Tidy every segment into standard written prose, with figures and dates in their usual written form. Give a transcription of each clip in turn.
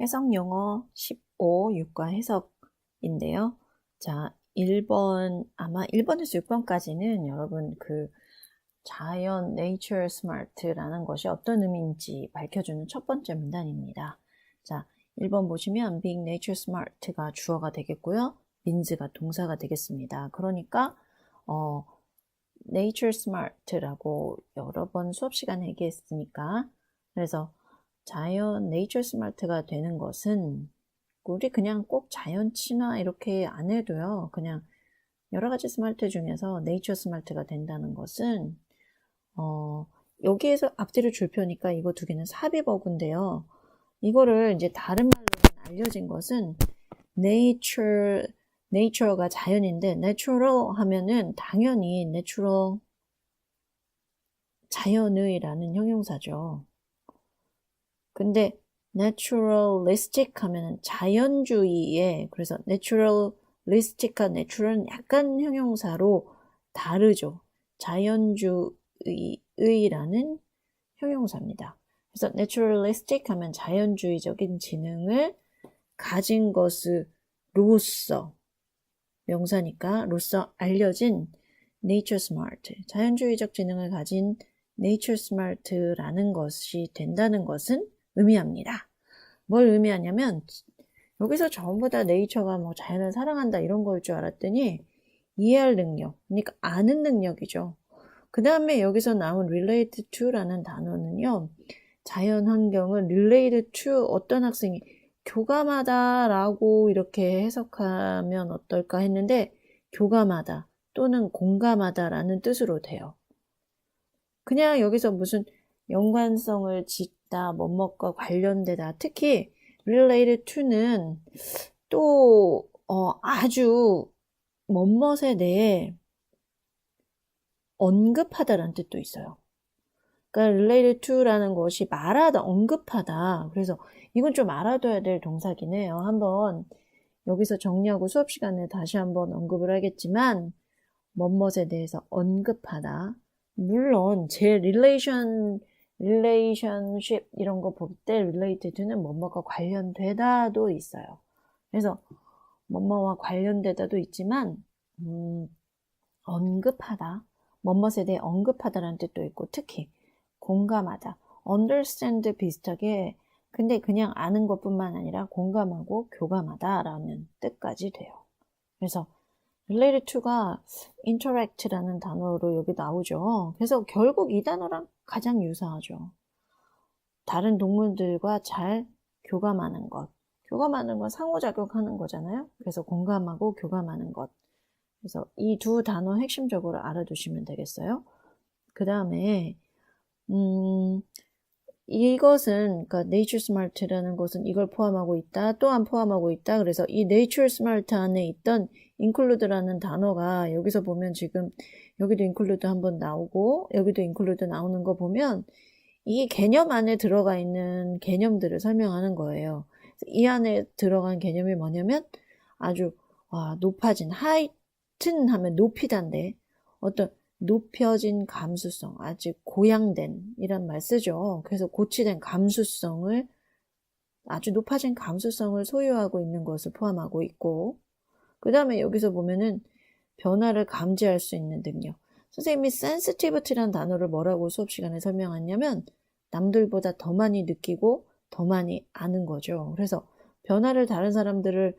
해석 영어 15 6과 해석인데요. 자, 1번, 아마 1번에서 6번까지는 여러분 자연 nature smart라는 것이 어떤 의미인지 밝혀주는 첫 번째 문단입니다. 자, 1번 보시면 being nature smart가 주어가 되겠고요. means가 동사가 되겠습니다. 그러니까 nature smart라고 여러 번 수업 시간에 얘기했으니까, 그래서 자연 nature smart가 되는 것은 우리 그냥 꼭 자연 친화 이렇게 안 해도요. 그냥 여러 가지 스마트 중에서 nature smart가 된다는 것은 여기에서 앞뒤로 줄 펴니까 이거 두 개는 삽입어구인데요. 이거를 이제 다른 말로는 알려진 것은 nature가 자연인데 natural 하면은 당연히 natural 자연의라는 형용사죠. 근데 naturalistic 하면은 자연주의에, 그래서 naturalistic과 natural은 약간 형용사로 다르죠. 자연주의라는 형용사입니다. 그래서 naturalistic 하면 자연주의적인 지능을 가진 것으로서, 명사니까 로서 알려진 nature smart, 자연주의적 지능을 가진 nature smart라는 것이 된다는 것은 의미합니다. 뭘 의미하냐면 여기서 전부 다 네이처가 뭐 자연을 사랑한다 이런 거일 줄 알았더니 이해할 능력, 그러니까 아는 능력이죠. 그 다음에 여기서 나온 relate to라는 단어는요, 자연 환경을 relate to 어떤 학생이 교감하다 라고 이렇게 해석하면 어떨까 했는데 교감하다 또는 공감하다 라는 뜻으로 돼요. 그냥 여기서 무슨 연관성을 짓다, 뭐뭐과 관련되다, 특히 related to는 또 아주 뭐뭇에 대해 언급하다라는 뜻도 있어요. 그러니까 related to라는 것이 말하다, 언급하다. 그래서 이건 좀 알아둬야 될 동사긴 해요. 한번 여기서 정리하고 수업 시간에 다시 한번 언급을 하겠지만 뭐뭇에 대해서 언급하다. 물론 제 relationship 이런 거 볼 때 related는 뭐뭐가 관련되다도 있어요. 그래서 뭐뭐와 관련되다도 있지만 언급하다, 뭐뭇에 대해 언급하다라는 뜻도 있고, 특히 공감하다, understand 비슷하게, 근데 그냥 아는 것뿐만 아니라 공감하고 교감하다라는 뜻까지 돼요. 그래서 related to가 interact라는 단어로 여기 나오죠. 그래서 결국 이 단어랑 가장 유사하죠. 다른 동물들과 잘 교감하는 것. 교감하는 건 상호작용하는 거잖아요. 그래서 공감하고 교감하는 것. 그래서 이 두 단어 핵심적으로 알아두시면 되겠어요. 그 다음에 이것은, 그러니까 nature smart라는 것은 이걸 포함하고 있다, 또한 포함하고 있다. 그래서 이 nature smart 안에 있던 include라는 단어가 여기서 보면 지금 여기도 include 한번 나오고 여기도 include 나오는 거 보면 이 개념 안에 들어가 있는 개념들을 설명하는 거예요. 이 안에 들어간 개념이 뭐냐면 아주 높아진, heighten 하면 높이단데 어떤 높여진 감수성, 아직 고양된 이란 말 쓰죠. 그래서 고치된 감수성을, 아주 높아진 감수성을 소유하고 있는 것을 포함하고 있고, 그 다음에 여기서 보면은 변화를 감지할 수 있는 능력. 선생님이 sensitivity라는 단어를 뭐라고 수업 시간에 설명했냐면 남들보다 더 많이 느끼고 더 많이 아는 거죠. 그래서 변화를 다른 사람들은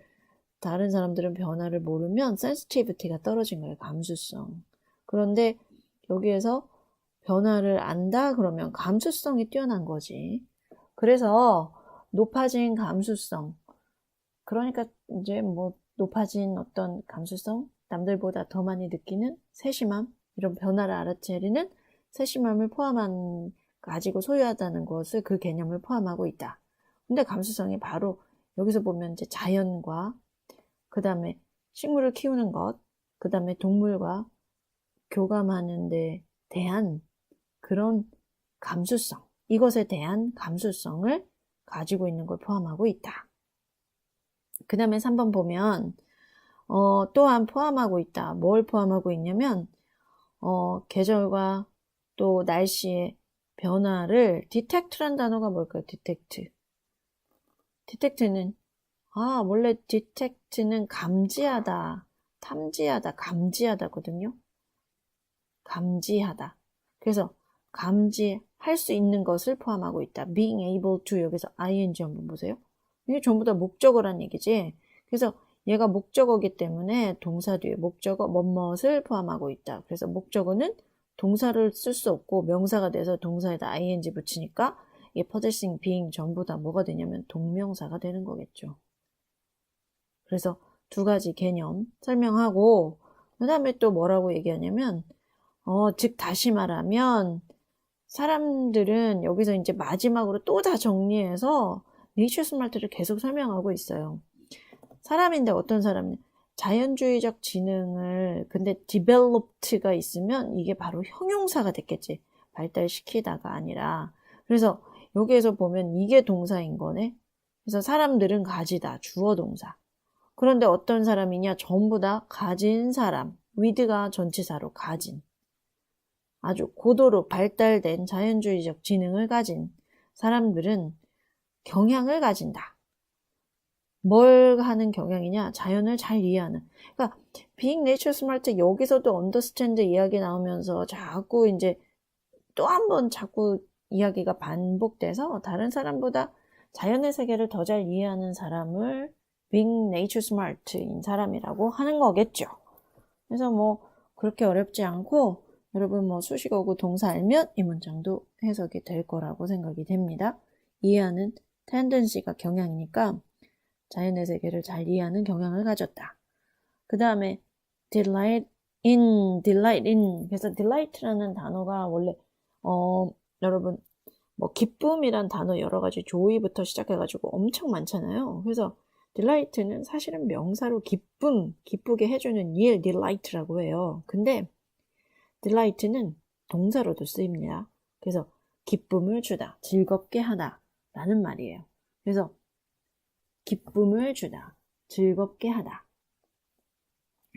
변화를 모르면 sensitivity가 떨어진 거예요. 감수성. 그런데 여기에서 변화를 안다 그러면 감수성이 뛰어난 거지. 그래서 높아진 감수성. 그러니까 이제 뭐 높아진 어떤 감수성, 남들보다 더 많이 느끼는 세심함, 이런 변화를 알아채리는 세심함을 가지고 소유하다는 것을, 그 개념을 포함하고 있다. 근데 감수성이 바로 여기서 보면 이제 자연과, 그 다음에 식물을 키우는 것, 그 다음에 동물과 교감하는 데 대한 그런 감수성, 이것에 대한 감수성을 가지고 있는 걸 포함하고 있다. 그 다음에 3번 보면 또한 포함하고 있다. 뭘 포함하고 있냐면 계절과 또 날씨의 변화를 detect란 단어가 뭘까요? detect. detect는 원래 detect는 감지하다, 탐지하다, 감지하다거든요. 감지하다. 그래서 감지할 수 있는 것을 포함하고 있다. being able to 여기서 ing 한번 보세요. 이게 전부 다 목적어란 얘기지. 그래서 얘가 목적어기 때문에 동사 뒤에 목적어 뭐뭇을 포함하고 있다. 그래서 목적어는 동사를 쓸 수 없고 명사가 돼서 동사에다 ing 붙이니까 이 possessing, being 전부 다 뭐가 되냐면 동명사가 되는 거겠죠. 그래서 두 가지 개념 설명하고 그 다음에 또 뭐라고 얘기하냐면 즉 다시 말하면 사람들은 여기서 이제 마지막으로 또 다 정리해서 네이처 스마트를 계속 설명하고 있어요. 사람인데 어떤 사람이 자연주의적 지능을 근데 developed가 있으면 이게 바로 형용사가 됐겠지. 발달시키다가 아니라. 그래서 여기에서 보면 이게 동사인 거네. 그래서 사람들은 가지다. 주어 동사. 그런데 어떤 사람이냐? 전부 다 가진 사람. with가 전치사로 가진. 아주 고도로 발달된 자연주의적 지능을 가진 사람들은 경향을 가진다. 뭘 하는 경향이냐? 자연을 잘 이해하는. 그러니까 being nature smart 여기서도 understand 이야기 나오면서 자꾸 이제 또 한 번 자꾸 이야기가 반복돼서 다른 사람보다 자연의 세계를 더 잘 이해하는 사람을 being nature smart인 사람이라고 하는 거겠죠. 그래서 뭐 그렇게 어렵지 않고 여러분 뭐 수식어고 동사 알면 이 문장도 해석이 될 거라고 생각이 됩니다. 이해하는 tendency가 경향이니까 자연의 세계를 잘 이해하는 경향을 가졌다. 그 다음에 delight in. 그래서 delight라는 단어가 원래 여러분 뭐 기쁨이란 단어 여러 가지 joy부터 시작해가지고 엄청 많잖아요. 그래서 delight는 사실은 명사로 기쁘게 해주는 일 delight라고 해요. 근데 delight는 동사로도 쓰입니다. 그래서 기쁨을 주다, 즐겁게 하다 라는 말이에요. 그래서 기쁨을 주다, 즐겁게 하다.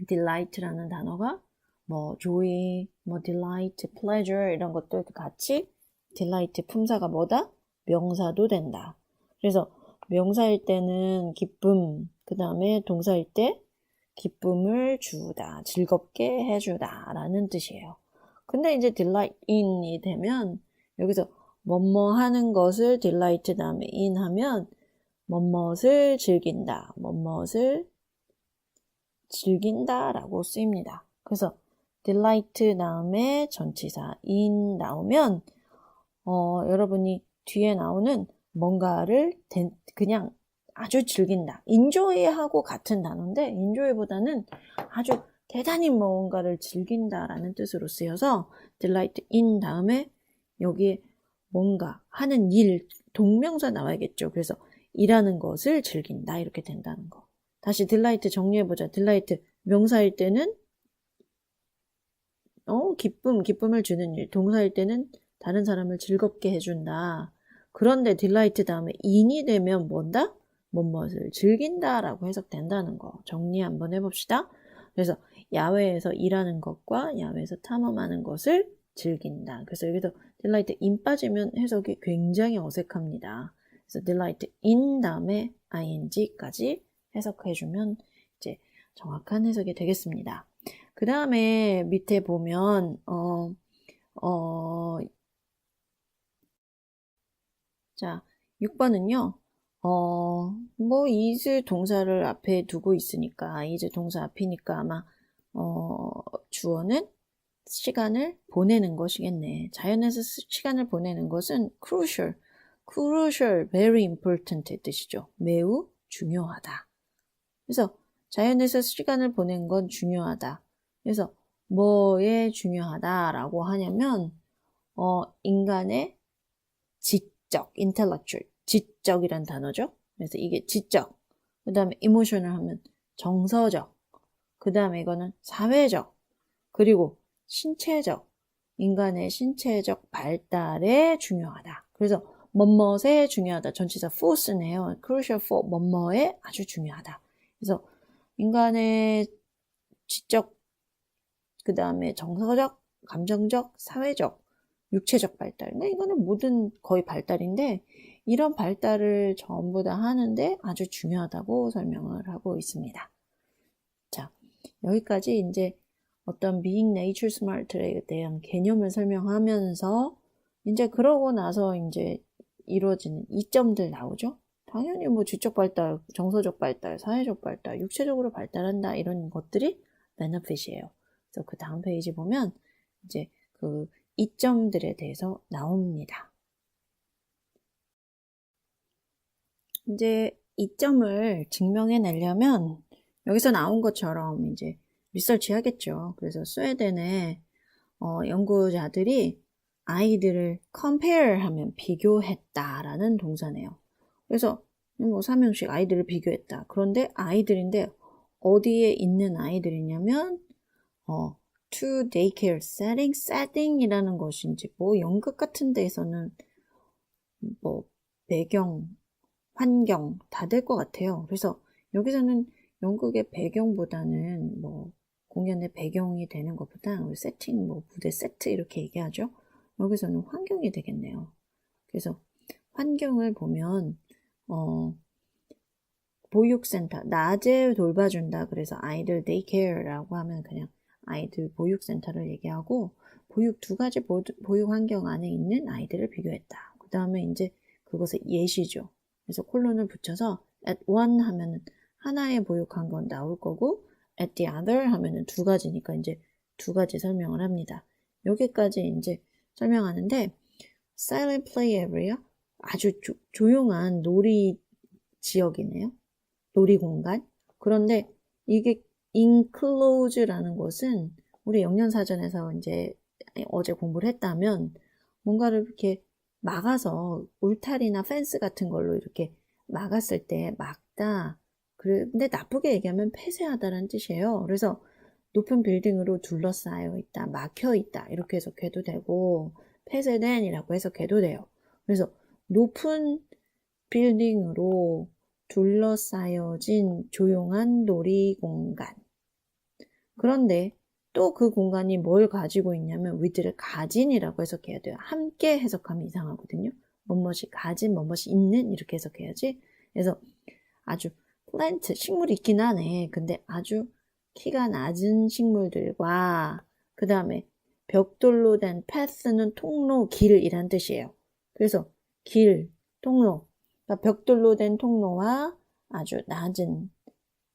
delight라는 단어가 뭐 joy, 뭐 delight, pleasure 이런 것들 같이 delight 품사가 뭐다? 명사도 된다. 그래서 명사일 때는 기쁨, 그 다음에 동사일 때 기쁨을 주다, 즐겁게 해주다 라는 뜻이에요. 근데 이제 delight in이 되면 여기서 뭐뭐 하는 것을 delight 다음에 in 하면 뭐뭇을 즐긴다, 뭐뭇을 즐긴다 라고 쓰입니다. 그래서 delight 다음에 전치사 in 나오면 여러분이 뒤에 나오는 뭔가를 그냥 아주 즐긴다. enjoy하고 같은 단어인데 enjoy보다는 아주 대단히 뭔가를 즐긴다라는 뜻으로 쓰여서 delight in 다음에 여기에 뭔가 하는 일, 동명사 나와야겠죠. 그래서 일하는 것을 즐긴다 이렇게 된다는 거. 다시 delight 정리해보자. delight 명사일 때는 기쁨을 주는 일. 동사일 때는 다른 사람을 즐겁게 해준다. 그런데 delight 다음에 in이 되면 뭔다? 뭐뭇을 즐긴다 라고 해석된다는 거. 정리 한번 해봅시다. 그래서 야외에서 일하는 것과 야외에서 탐험하는 것을 즐긴다. 그래서 여기서 delight in 빠지면 해석이 굉장히 어색합니다. 그래서 delight in 다음에 ing까지 해석해주면 이제 정확한 해석이 되겠습니다. 그 다음에 밑에 보면 자 6번은요 뭐 is 동사를 앞에 두고 있으니까 is 동사 앞이니까 아마 주어는 시간을 보내는 것이겠네. 자연에서 시간을 보내는 것은 crucial, very important 뜻이죠. 매우 중요하다. 그래서 자연에서 시간을 보낸 건 중요하다. 그래서 뭐에 중요하다라고 하냐면 인간의 지적, intellectual, 지적이란 단어죠. 그래서 이게 지적, 그 다음에 emotional 하면 정서적, 그 다음에 이거는 사회적, 그리고 신체적, 인간의 신체적 발달에 중요하다. 그래서 뭐뭇에 중요하다. 전치사 force네요. crucial for 뭐뭐에 아주 중요하다. 그래서 인간의 지적, 그 다음에 정서적, 감정적, 사회적, 육체적 발달. 이거는 모든 거의 발달인데 이런 발달을 전부 다 하는데 아주 중요하다고 설명을 하고 있습니다. 자, 여기까지 이제 어떤 being nature smart에 대한 개념을 설명하면서 이제 그러고 나서 이제 이루어지는 이점들 나오죠. 당연히 뭐 지적 발달, 정서적 발달, 사회적 발달, 육체적으로 발달한다 이런 것들이 benefit이에요. 그래서 그 다음 페이지 보면 이제 그 이점들에 대해서 나옵니다. 이제 이점을 증명해내려면 여기서 나온 것처럼 이제 리서치 하겠죠. 그래서 스웨덴의 연구자들이 아이들을 compare 하면 비교했다라는 동사네요. 그래서 뭐 3형식 아이들을 비교했다. 그런데 아이들인데 어디에 있는 아이들이냐면 to daycare setting이라는 것이 이제 뭐 연극 같은 데에서는 뭐 배경, 환경 다 될 것 같아요. 그래서 여기서는 연극의 배경보다는 뭐 공연의 배경이 되는 것보다 세팅, 뭐 무대 세트 이렇게 얘기하죠. 여기서는 환경이 되겠네요. 그래서 환경을 보면 보육센터, 낮에 돌봐준다. 그래서 아이들 데이케어라고 하면 그냥 아이들 보육센터를 얘기하고 보육 두 가지 보육 환경 안에 있는 아이들을 비교했다. 그 다음에 이제 그것의 예시죠. 그래서 콜론을 붙여서 at one 하면은 하나의 보육 환경 나올 거고 at the other 하면은 두 가지니까 이제 두 가지 설명을 합니다. 여기까지 이제 설명하는데 silent play area 아주 조용한 놀이 지역이네요. 놀이 공간. 그런데 이게 enclose라는 것은 우리 영년사전에서 이제 어제 공부를 했다면 뭔가를 이렇게 막아서 울타리나 펜스 같은 걸로 이렇게 막았을 때 막다. 근데 나쁘게 얘기하면 폐쇄하다라는 뜻이에요. 그래서 높은 빌딩으로 둘러싸여 있다, 막혀 있다 이렇게 해석해도 되고 폐쇄된이라고 해석해도 돼요. 그래서 높은 빌딩으로 둘러싸여진 조용한 놀이공간. 그런데 또 그 공간이 뭘 가지고 있냐면 with를 가진이라고 해석해야 돼요. 함께 해석하면 이상하거든요. 뭐뭇이 가진, 뭐뭇이 있는 이렇게 해석해야지. 그래서 아주 플랜트, 식물이 있긴 하네. 근데 아주 키가 낮은 식물들과 그 다음에 벽돌로 된 path는 통로, 길이란 뜻이에요. 그래서 길, 통로, 그러니까 벽돌로 된 통로와 아주 낮은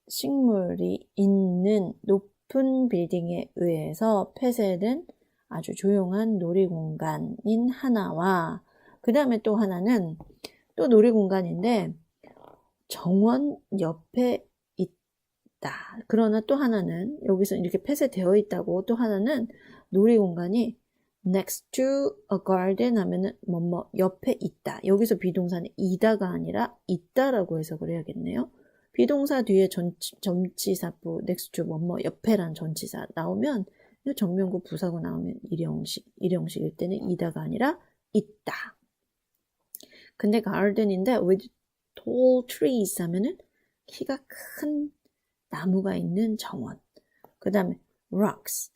식물이 있는 높은 빌딩에 의해서 폐쇄된 아주 조용한 놀이공간인 하나와 그 다음에 또 하나는 또 놀이공간인데 정원 옆에 있다. 그러나 또 하나는 여기서 이렇게 폐쇄되어 있다고 또 하나는 놀이공간이 next to a garden 하면은 뭐뭐 옆에 있다. 여기서 비동사는 이다가 아니라 있다라고 해석을 해야겠네요. 비동사 뒤에 전치사부 next to 뭐뭐 옆에란 전치사 나오면 정명구 부사구 나오면 일형식일 때는 이다가 아니라 있다. 근데 garden인데 with tall trees 하면은 키가 큰 나무가 있는 정원. 그 다음에 rocks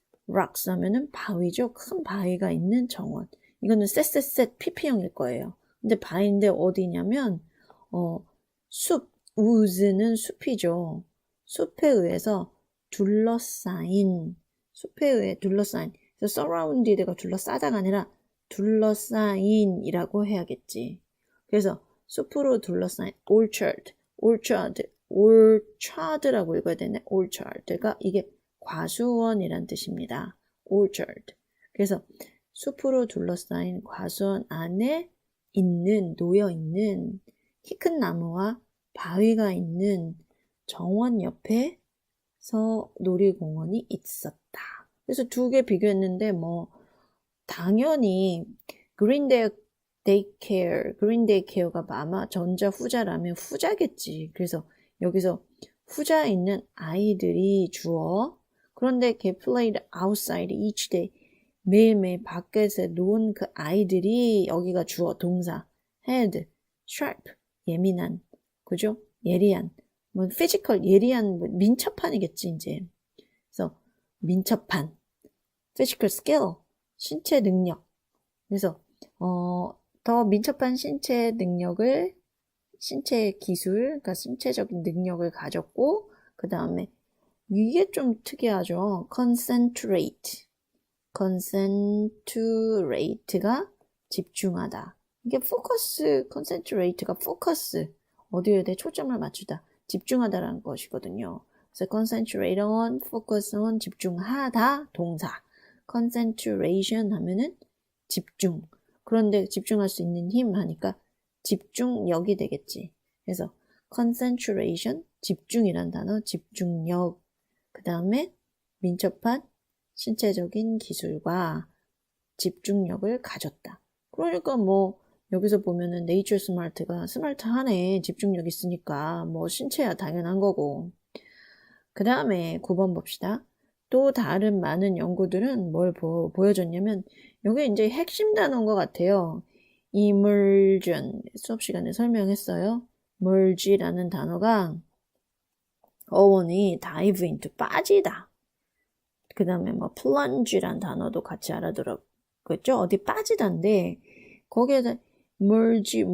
하면은 바위죠. 큰 바위가 있는 정원. 이거는 셋 PP형일 거예요. 근데 바위인데 어디냐면 숲, woods는 숲이죠. 숲에 의해서 둘러싸인, 숲에 의해 둘러싸인. 그래서 surrounded가 둘러싸다가 아니라 둘러싸인이라고 해야겠지. 그래서 숲으로 둘러싸인 orchard라고 읽어야 되네. orchard가 이게 과수원이란 뜻입니다. orchard. 그래서 숲으로 둘러싸인 과수원 안에 놓여있는 키 큰 나무와 바위가 있는 정원 옆에서 놀이공원이 있었다. 그래서 두 개 비교했는데 뭐 당연히 그린 데이케어가 아마 전자 후자라면 후자겠지. 그래서 여기서 후자 있는 아이들이 주어. 그런데 걔 played outside each day. 매일매일 밖에서 논 그 아이들이 여기가 주어 동사. had, sharp, 예민한. 그죠? 예리한. 뭐 physical, 예리한, 뭐 민첩한이겠지, 이제. 그래서 physical skill, 신체 능력. 그래서, 더 민첩한 신체 능력을, 신체 기술, 그러니까 신체적인 능력을 가졌고, 그 다음에 이게 좀 특이하죠. concentrate가 집중하다. 이게 concentrate가 focus, 어디에 대해 초점을 맞추다, 집중하다라는 것이거든요. 그래서 concentrate on, focus on, 집중하다, 동사. concentration 하면은 집중. 그런데 집중할 수 있는 힘 하니까 집중력이 되겠지. 그래서 concentration, 집중이란 단어, 집중력. 그 다음에 민첩한 신체적인 기술과 집중력을 가졌다. 그러니까 뭐 여기서 보면은 네이처 스마트가 스마트하네. 집중력 있으니까 뭐 신체야 당연한 거고. 그 다음에 9번 봅시다. 또 다른 많은 연구들은 뭘 보여줬냐면 이게 이제 핵심 단어인 것 같아요. immersion, 수업 시간에 설명했어요. merge라는 단어가 어원이 dive into, 빠지다. 그 다음에 뭐 plunge란 단어도 같이 알아들었겠죠? 어디 빠지다인데 거기에다 merge,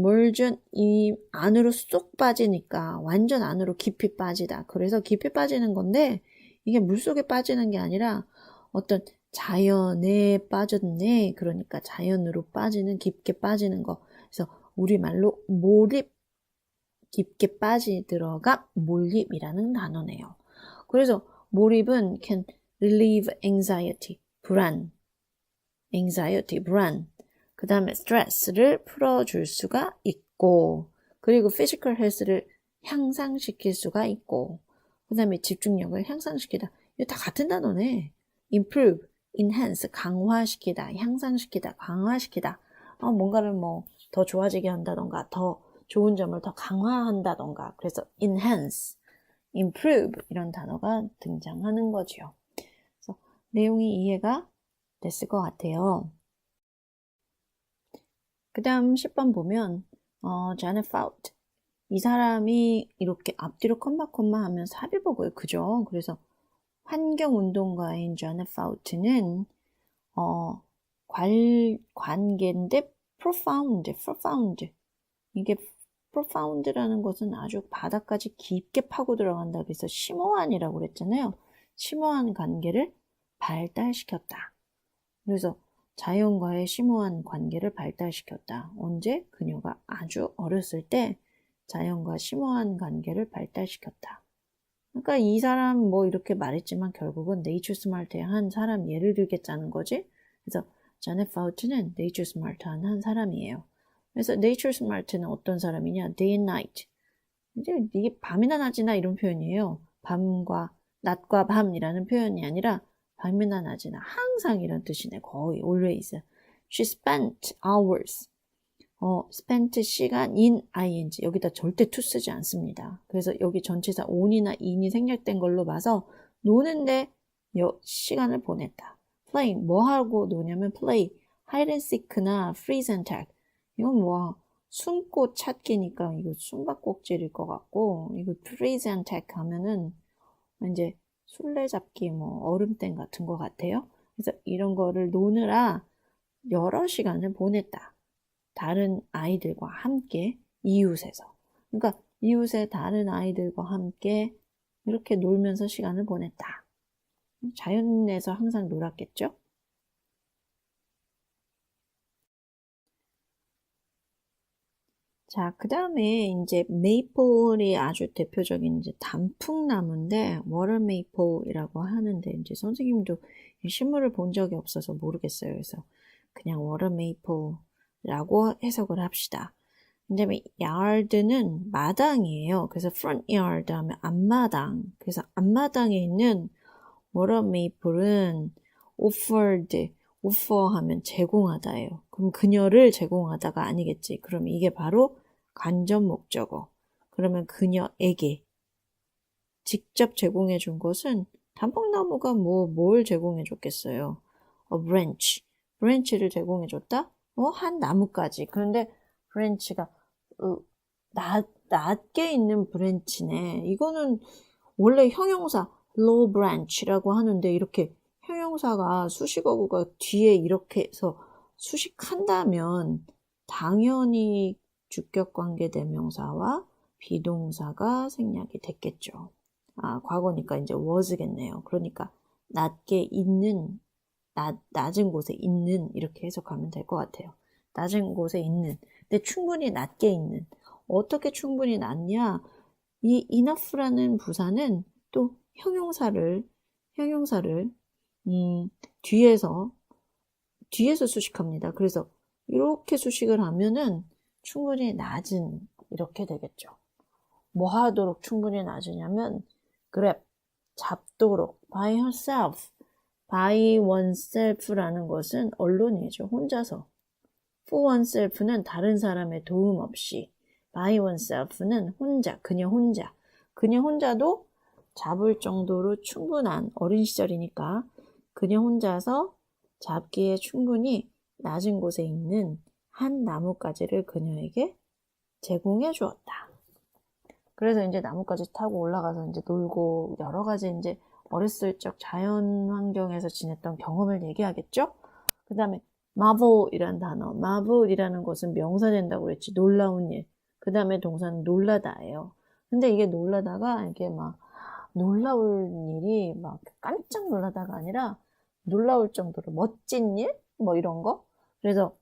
이 안으로 쏙 빠지니까 완전 안으로 깊이 빠지다. 그래서 깊이 빠지는 건데 이게 물속에 빠지는 게 아니라 어떤 자연에 빠졌네. 그러니까 자연으로 빠지는, 깊게 빠지는 거. 그래서 우리말로 몰입, 깊게 빠지들어가 몰입이라는 단어네요. 그래서 몰입은 can relieve anxiety, 불안. 그 다음에 스트레스를 풀어줄 수가 있고, 그리고 physical health를 향상시킬 수가 있고, 그 다음에 집중력을 향상시키다. 이거 다 같은 단어네. improve, enhance, 강화시키다, 향상시키다, 강화시키다. 뭔가를 뭐 더 좋아지게 한다던가, 더 좋은 점을 더 강화한다던가. 그래서 enhance, improve 이런 단어가 등장하는 거죠. 그래서 내용이 이해가 됐을 것 같아요. 그 다음 10번 보면 자넷 파우트, 이 사람이 이렇게 앞뒤로 컴마 하면 삽입어고요. 그죠? 그래서 환경운동가인 자넷 파우트는 관계인데 profound. 이게 profound라는 것은 아주 바닥까지 깊게 파고 들어간다. 그래서 심오한이라고 그랬잖아요. 심오한 관계를 발달시켰다. 그래서 자연과의 심오한 관계를 발달시켰다. 언제? 그녀가 아주 어렸을 때 자연과 심오한 관계를 발달시켰다. 그러니까 이 사람 뭐 이렇게 말했지만 결국은 네이처 스마트의 한 사람 예를 들겠다는 거지. 그래서 자넷 파우트는 네이처 스마트한 한 사람이에요. 그래서 네이처 스마트는 어떤 사람이냐? day and night. 이제 이게 밤이나 낮이나 이런 표현이에요. 낮과 밤이라는 표현이 아니라 밤이나 낮이나 항상 이런 뜻이네. 거의 always. She spent hours. spent 시간 in ing. 여기다 절대 to 쓰지 않습니다. 그래서 여기 전치사 on이나 in이 생략된 걸로 봐서 노는데 시간을 보냈다. play, 뭐 하고 노냐면 play, hide and seek나 freeze and tag. 이건 뭐 숨고 찾기니까 이거 숨바꼭질일 것 같고, 이거 freeze and tag 하면은 이제 술래잡기 뭐 얼음땡 같은 것 같아요. 그래서 이런 거를 노느라 여러 시간을 보냈다. 다른 아이들과 함께 이웃에서. 그러니까 이웃의 다른 아이들과 함께 이렇게 놀면서 시간을 보냈다. 자연에서 항상 놀았겠죠? 자, 그 다음에 이제 메이플이 아주 대표적인 이제 단풍나무인데, 워터 메이플이라고 하는데, 이제 선생님도 실물을 본 적이 없어서 모르겠어요. 그래서 그냥 워터 메이플이라고 해석을 합시다. 그다음에 yard는 마당이에요. 그래서 front yard 하면 앞마당. 그래서 앞마당에 있는 워터 메이플은 offer 하면 제공하다예요. 그럼 그녀를 제공하다가 아니겠지. 그럼 이게 바로 간접 목적어. 그러면 그녀에게 직접 제공해 준 것은 단풍나무가 뭘 제공해 줬겠어요. branch를 제공해 줬다? 한 나무까지. 그런데 branch가 낮게 있는 브랜치네. 이거는 원래 형용사 low branch라고 하는데 이렇게 형용사가 수식어구가 뒤에 이렇게 해서 수식한다면 당연히 주격관계대명사와 비동사가 생략이 됐겠죠. 과거니까 이제 was겠네요. 그러니까 낮게 있는, 낮은 곳에 있는 이렇게 해석하면 될 것 같아요. 낮은 곳에 있는, 근데 충분히 낮게 있는. 어떻게 충분히 낮냐? 이 enough라는 부사는 또 형용사를 뒤에서 수식합니다. 그래서 이렇게 수식을 하면은 충분히 낮은 이렇게 되겠죠. 뭐 하도록 충분히 낮으냐면 grab, 잡도록 by herself, by oneself라는 것은 언론이죠. 혼자서. for oneself는 다른 사람의 도움 없이, by oneself는 혼자, 그녀 혼자. 그녀 혼자도 잡을 정도로 충분한 어린 시절이니까 그녀 혼자서 잡기에 충분히 낮은 곳에 있는 한 나뭇가지를 그녀에게 제공해 주었다. 그래서 이제 나뭇가지 타고 올라가서 이제 놀고 여러 가지 이제 어렸을 적 자연 환경에서 지냈던 경험을 얘기하겠죠? 그 다음에 marvel이란 단어. marvel이라는 것은 명사 된다고 그랬지. 놀라운 일. 그 다음에 동사는 놀라다예요. 근데 이게 놀라다가 이게 막 놀라울 일이 막 깜짝 놀라다가 아니라 놀라울 정도로 멋진 일? 뭐 이런 거? 그래서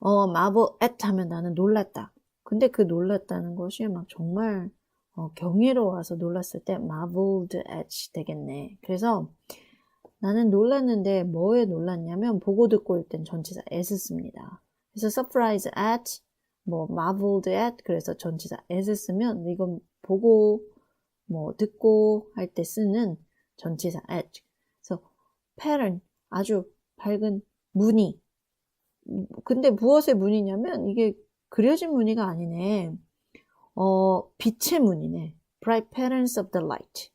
marvel at 하면 나는 놀랐다. 근데 그 놀랐다는 것이 막 정말 경이로워서 놀랐을 때 marveled at 되겠네. 그래서 나는 놀랐는데 뭐에 놀랐냐면 보고 듣고 일 땐 전치사 as 씁니다. 그래서 surprise at, 뭐 marveled at, 그래서 전치사 as 쓰면 이건 보고 뭐 듣고 할 때 쓰는 전치사 at. 그래서 pattern, 아주 밝은 무늬. 근데 무엇의 무늬냐면 이게 그려진 무늬가 아니네. 빛의 무늬네. bright patterns of the light.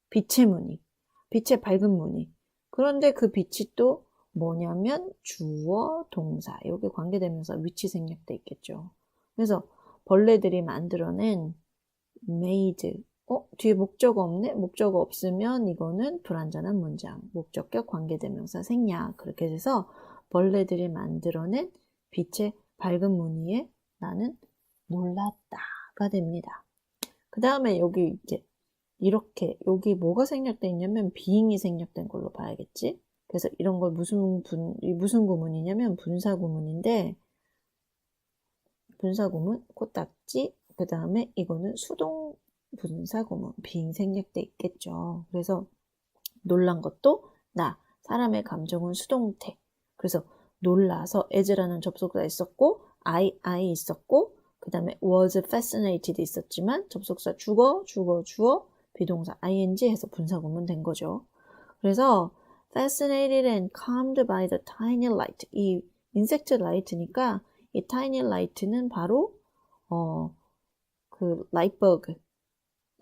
빛의 무늬. 빛의 밝은 무늬. 그런데 그 빛이 또 뭐냐면 주어, 동사. 여기 관계되면서 위치 생략돼 있겠죠. 그래서 벌레들이 만들어낸 made. 뒤에 목적어 없네? 목적어 없으면 이거는 불완전한 문장. 목적격 관계대명사 생략. 그렇게 돼서 벌레들이 만들어낸 빛의 밝은 무늬에 나는 놀랐다가 됩니다. 그 다음에 여기 이제 이렇게 여기 뭐가 생략돼 있냐면 being이 생략된 걸로 봐야겠지. 그래서 이런 걸 무슨 구문이냐면 분사구문인데 분사구문 코딱지 그 다음에 이거는 수동 분사구문 being 생략돼 있겠죠. 그래서 놀란 것도 사람의 감정은 수동태. 그래서 놀라서 as라는 접속사 있었고 I 있었고 그 다음에 was fascinated 있었지만 접속사 주어 비동사 ing 해서 분사구문 된 거죠. 그래서 fascinated and calmed by the tiny light. 이 insect light니까 이 tiny light는 바로 그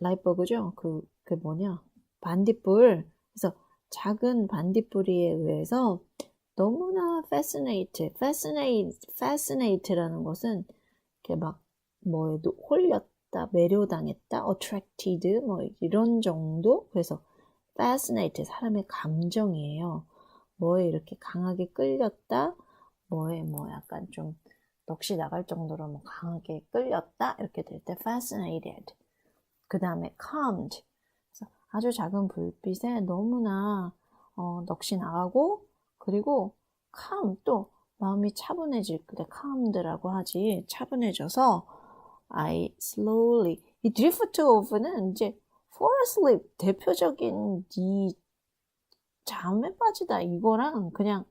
lightbug죠. 그 뭐냐 반딧불. 그래서 작은 반딧불이에 의해서 너무나 fascinate라는 것은 이렇게 막 뭐에도 홀렸다, 매료당했다, attracted 뭐 이런 정도. 그래서 fascinate 사람의 감정이에요. 뭐에 이렇게 강하게 끌렸다, 뭐에 뭐 약간 좀 넋이 나갈 정도로 뭐 강하게 끌렸다 이렇게 될 때 fascinated. 그 다음에 calmed. 그래서 아주 작은 불빛에 너무나 넋이 나가고 그리고 calm 또 마음이 차분해질 때 calmed라고 하지 차분해져서 I slowly 이 drift off는 이제 fall asleep 대표적인 이 잠에 빠지다 이거랑 그냥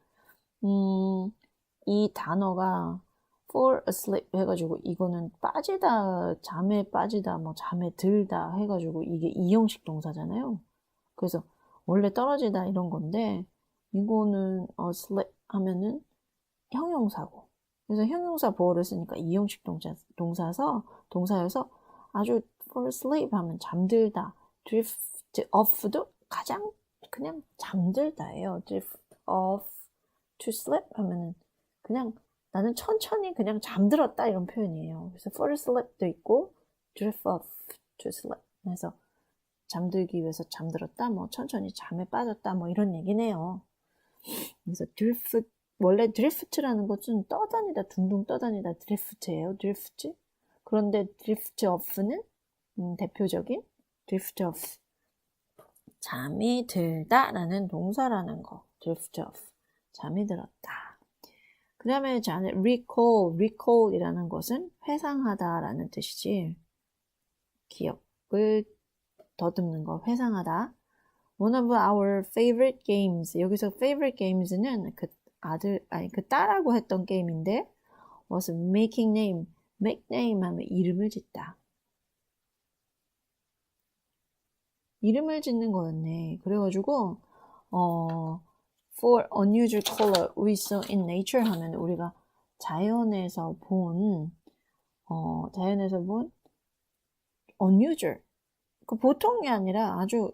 이 단어가 fall asleep 해가지고 이거는 빠지다 잠에 빠지다 뭐 잠에 들다 해가지고 이게 이형식 동사잖아요. 그래서 원래 떨어지다 이런 건데 이거는 sleep 하면은 형용사고. 그래서 형용사 보어를 쓰니까 이형식 동사여서 아주 fall asleep 하면 잠들다. drift off도 가장 그냥 잠들다예요. drift off to sleep 하면은 그냥 나는 천천히 그냥 잠들었다 이런 표현이에요. 그래서 fall asleep도 있고 drift off to sleep. 그래서 잠들기 위해서 잠들었다, 뭐 천천히 잠에 빠졌다, 뭐 이런 얘기네요. 그래서 drift 원래 drift라는 것은 떠다니다, 둥둥 떠다니다 drift예요. drift. 그런데 drift off는 대표적인 drift off. 잠이 들다라는 동사라는 거. drift off. 잠이 들었다. 그 다음에 recall이라는 것은 회상하다라는 뜻이지. 기억을 더듬는 거, 회상하다. One of our favorite games. 여기서 favorite games는 그 딸하고 했던 게임인데 was making name. make name 하면 이름을 짓다. 이름을 짓는 거였네. 그래가지고 for unusual color we saw in nature 하면 우리가 자연에서 본 unusual. 그 보통이 아니라 아주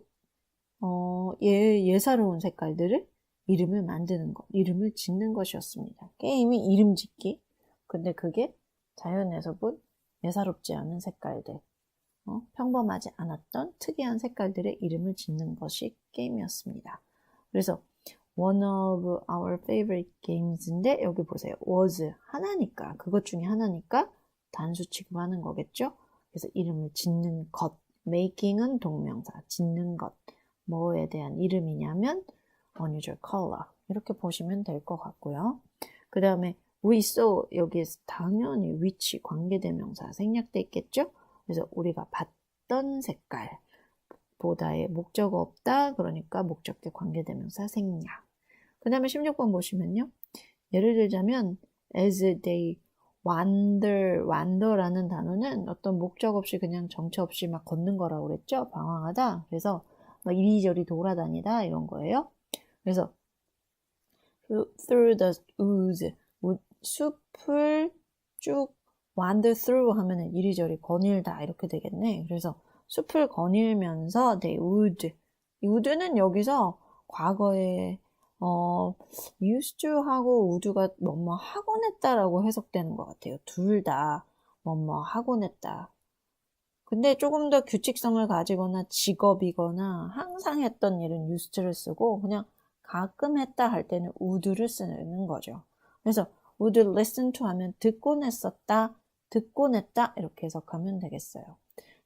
예사로운 색깔들을 이름을 만드는 것, 이름을 짓는 것이었습니다. 게임이 이름 짓기. 근데 그게 자연에서 본 예사롭지 않은 색깔들, 평범하지 않았던 특이한 색깔들의 이름을 짓는 것이 게임이었습니다. 그래서 one of our favorite games인데 여기 보세요. was 하나니까, 그것 중에 하나니까 단수 취급하는 거겠죠. 그래서 이름을 짓는 것, making은 동명사, 짓는 것. 뭐에 대한 이름이냐면 unusual color. 이렇게 보시면 될 것 같고요. 그 다음에 we saw, 여기에서 당연히 which 관계대명사 생략돼 있겠죠. 그래서 우리가 봤던 색깔 보다의 목적 없다. 그러니까 목적대 관계대명사 생략. 그 다음에 16번 보시면요. 예를 들자면 as they wander라는 단어는 어떤 목적 없이 그냥 정처 없이 막 걷는 거라고 그랬죠. 방황하다. 그래서 막 이리저리 돌아다니다 이런 거예요. 그래서 through the woods, 숲을 쭉 wander through 하면은 이리저리 거닐다 이렇게 되겠네. 그래서 숲을 거닐면서 they would. 이 would는 여기서 과거에 used to 하고 would가 뭐뭐 하곤 했다라고 해석되는 것 같아요. 둘 다 뭐뭐 하곤 했다. 근데 조금 더 규칙성을 가지거나 직업이거나 항상 했던 일은 used를 쓰고 그냥 가끔 했다 할 때는 would를 쓰는 거죠. 그래서 would listen to 하면 듣곤 했었다, 듣곤 했다 이렇게 해석하면 되겠어요.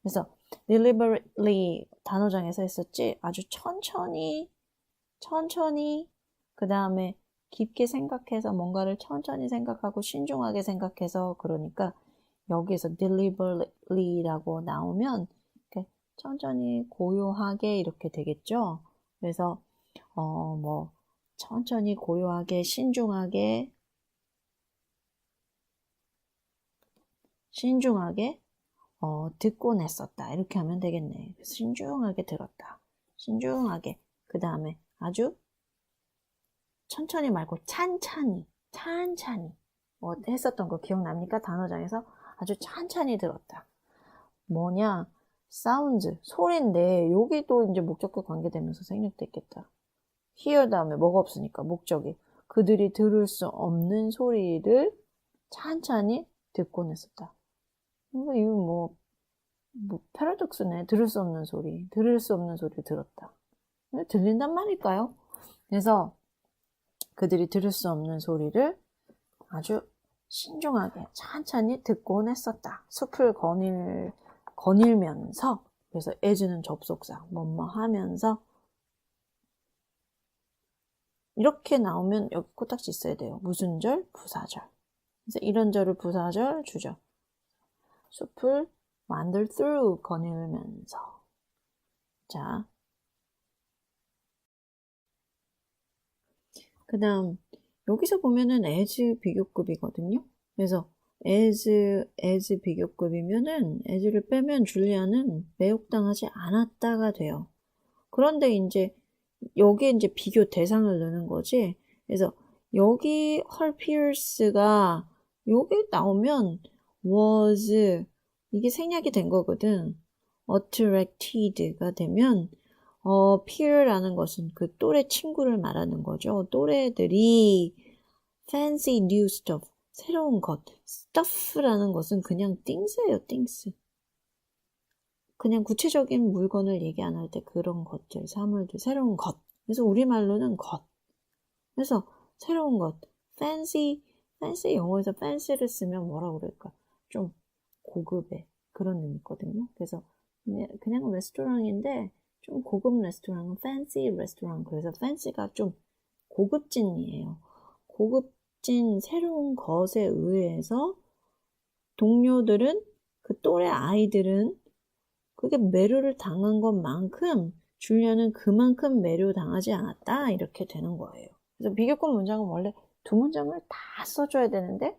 그래서 deliberately 단어장에서 했었지 아주 천천히 그 다음에 깊게 생각해서 뭔가를 천천히 생각하고 신중하게 생각해서 그러니까 여기에서 deliberately라고 나오면 이렇게 천천히 고요하게 이렇게 되겠죠. 그래서 뭐 천천히 고요하게 신중하게 듣곤 했었다 이렇게 하면 되겠네. 신중하게 들었다. 신중하게 그 다음에 아주 천천히 말고 찬찬히 뭐 했었던 거 기억납니까? 단어장에서 아주 찬찬히 들었다. 뭐냐? 사운드, 소리인데 여기도 이제 목적과 관계되면서 생략됐겠다. hear 다음에 뭐가 없으니까 목적이 그들이 들을 수 없는 소리를 찬찬히 듣곤 했었다. 이거 뭐 패러독스네. 들을 수 없는 소리를 들었다. 들린단 말일까요? 그래서 그들이 들을 수 없는 소리를 아주 신중하게 찬찬히 듣곤 했었다. 숲을 거닐면서 그래서 as는 접속사 뭐뭐 하면서 이렇게 나오면 여기 코딱지 있어야 돼요. 무슨 절? 부사절. 그래서 이런 절을 부사절 주죠. 숲을 wander through 거닐면서. 자, 그 다음 여기서 보면은 as 비교급이거든요. 그래서 as 비교급이면은 as를 빼면 줄리아는 매혹당하지 않았다가 돼요. 그런데 이제 여기에 이제 비교 대상을 넣는 거지. 그래서 여기 her peers가 여기 나오면 was 이게 생략이 된 거거든. attracted가 되면 peer라는 것은 그 또래 친구를 말하는 거죠. 또래들이 fancy new stuff, 새로운 것. stuff라는 것은 그냥 things예요, things. 그냥 구체적인 물건을 얘기 안 할 때 그런 것들, 사물들, 새로운 것. 그래서 우리말로는 것. 그래서 새로운 것, fancy 영어에서 fancy를 쓰면 뭐라고 그럴까? 좀 고급의 그런 의미거든요. 그래서 그냥 레스토랑인데 좀 고급 레스토랑은 fancy 레스토랑. 그래서 fancy가 좀 고급진이에요. 고급진 새로운 것에 의해서 동료들은 그 또래 아이들은 그게 매료를 당한 것만큼 줄리아는 그만큼 매료당하지 않았다 이렇게 되는 거예요. 그래서 비교급 문장은 원래 두 문장을 다 써줘야 되는데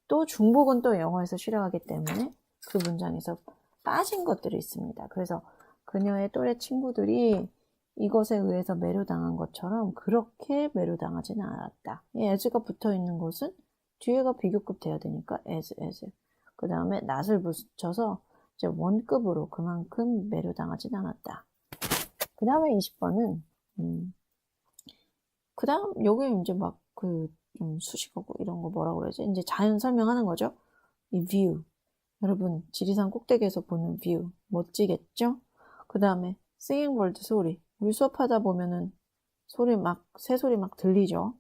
또 중복은 또 영어에서 싫어하기 때문에 그 문장에서 빠진 것들이 있습니다. 그래서 그녀의 또래 친구들이 이것에 의해서 매료당한 것처럼 그렇게 매료당하지는 않았다. 이 as가 붙어있는 것은 뒤에가 비교급 돼야 되니까 as. 그 다음에 not을 붙여서 이제 원급으로 그만큼 매료당하지는 않았다. 그 다음에 20번은 그 다음 여기 이제 막 수식어고 이런 거 뭐라고 그러지? 이제 자연 설명하는 거죠. 이 view. 여러분 지리산 꼭대기에서 보는 view 멋지겠죠? 그 다음에 singing bird 소리. 우리 수업하다 보면은 새소리 막 들리죠?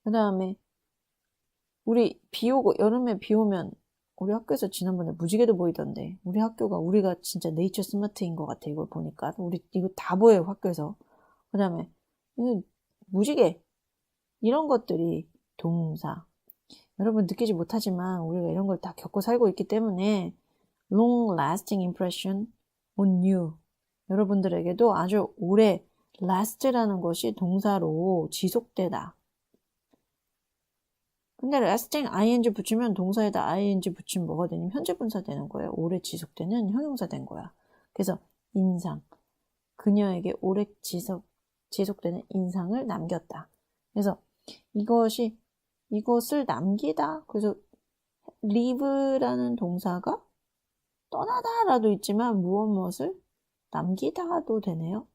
그 다음에 우리 비 오고 여름에 비 오면 우리 학교에서 지난번에 무지개도 보이던데 우리가 진짜 네이처 스마트인 것 같아. 이걸 보니까 우리 이거 다 보여요 학교에서. 그 다음에 무지개 이런 것들이 동사. 여러분 느끼지 못하지만 우리가 이런 걸 다 겪고 살고 있기 때문에 long lasting impression on you. 여러분들에게도 아주 오래 last라는 것이 동사로 지속되다. 근데 lasting ing 붙이면 동사에다 ing 붙이면 뭐가 되냐면 현재분사 되는 거예요. 오래 지속되는 형용사 된 거야. 그래서 인상. 그녀에게 오래 지속되는 인상을 남겼다. 그래서 이것을 남기다. 그래서 leave라는 동사가 떠나다라도 있지만 무엇을 남기다도 되네요.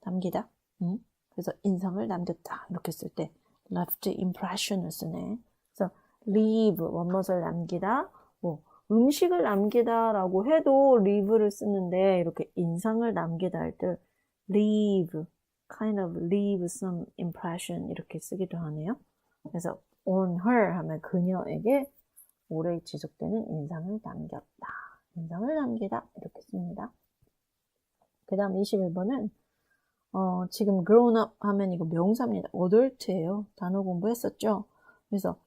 남기다. 그래서 인상을 남겼다. 이렇게 쓸 때 left impression을 쓰네. 그래서 leave 무엇을 남기다. 음식을 남기다라고 해도 leave를 쓰는데 이렇게 인상을 남기다 할 때 leave kind of leave some impression 이렇게 쓰기도 하네요. 그래서 on her 하면 그녀에게 오래 지속되는 인상을 남겼다. 인상을 남기다 이렇게 씁니다. 그 다음 21번은 지금 grown up 하면 이거 명사입니다. adult예요. 단어 공부했었죠. 그래서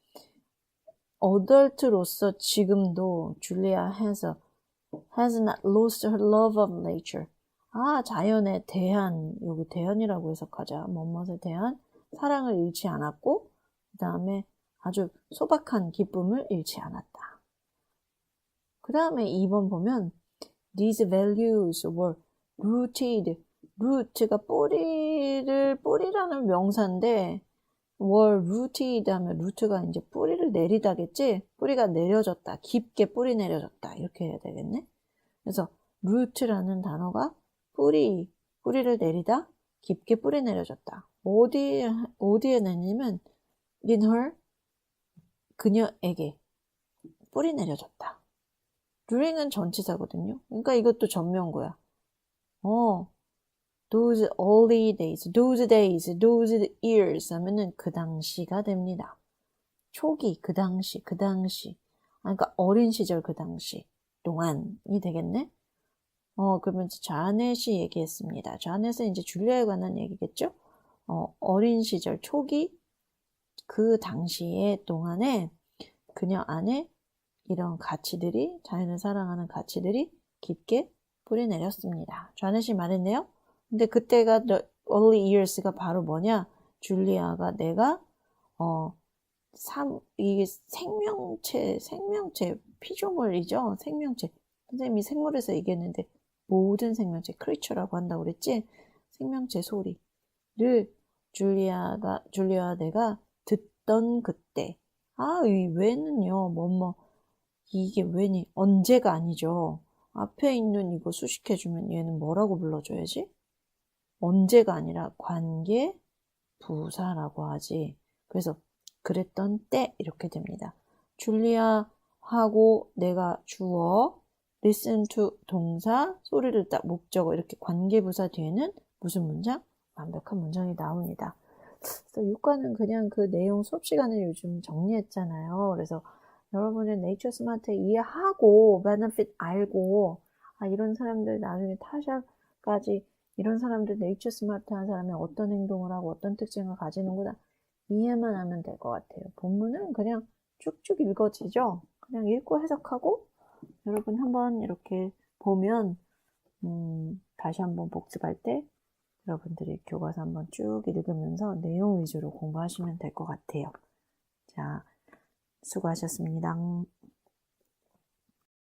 adult로서 지금도 줄리아 has not lost her love of nature. 자연에 대한, 여기 대한이라고 해석하자. 뭐뭐에 대한 사랑을 잃지 않았고, 그 다음에 아주 소박한 기쁨을 잃지 않았다. 그 다음에 2번 보면, these values were rooted. root가 뿌리라는 명사인데, were rooted 하면 root가 이제 뿌리를 내리다겠지? 뿌리가 내려졌다. 깊게 뿌리 내려졌다. 이렇게 해야 되겠네? 그래서 root라는 단어가 뿌리를 내리다, 깊게 뿌리 내려졌다. 어디에 내냐면 in her, 그녀에게 뿌리 내려졌다. during은 전치사거든요. 그러니까 이것도 전면구야. those early days, those days, those years 하면은 그 당시가 됩니다. 초기, 그 당시. 그러니까 어린 시절 그 당시 동안이 되겠네? 그러면 자넷이 얘기했습니다. 자넷은 이제 줄리아에 관한 얘기겠죠? 어린 시절 초기 그 당시에 동안에 그녀 안에 이런 가치들이, 자연을 사랑하는 가치들이 깊게 뿌리 내렸습니다. 자넷이 말했네요. 근데 그때가 early years가 바로 뭐냐? 줄리아가 내가 이게 생명체 피조물이죠. 생명체. 선생님이 생물에서 얘기했는데 모든 생명체 creature라고 한다고 그랬지? 생명체 소리를 줄리아와 내가 듣던 그때. 이 왜는요. 이게 왜니? 언제가 아니죠. 앞에 있는 이거 수식해주면 얘는 뭐라고 불러줘야지? 언제가 아니라 관계 부사라고 하지. 그래서 그랬던 때 이렇게 됩니다. 줄리아하고 내가 주어, listen to 동사, 소리를 듣다 목적어 이렇게 관계부사 뒤에는 무슨 문장? 완벽한 문장이 나옵니다. 그래서 유과는 그냥 그 내용 수업 시간에 요즘 정리했잖아요. 그래서 여러분은 네이처 스마트 이해하고 베네핏 알고 이런 사람들 나중에 타샤까지 이런 사람들 네이처 스마트한 사람이 어떤 행동을 하고 어떤 특징을 가지는구나 이해만 하면 될 것 같아요. 본문은 그냥 쭉쭉 읽어지죠. 그냥 읽고 해석하고 여러분 한번 이렇게 보면 다시 한번 복습할 때 여러분들이 교과서 한번 쭉 읽으면서 내용 위주로 공부하시면 될 것 같아요. 자, 수고하셨습니다.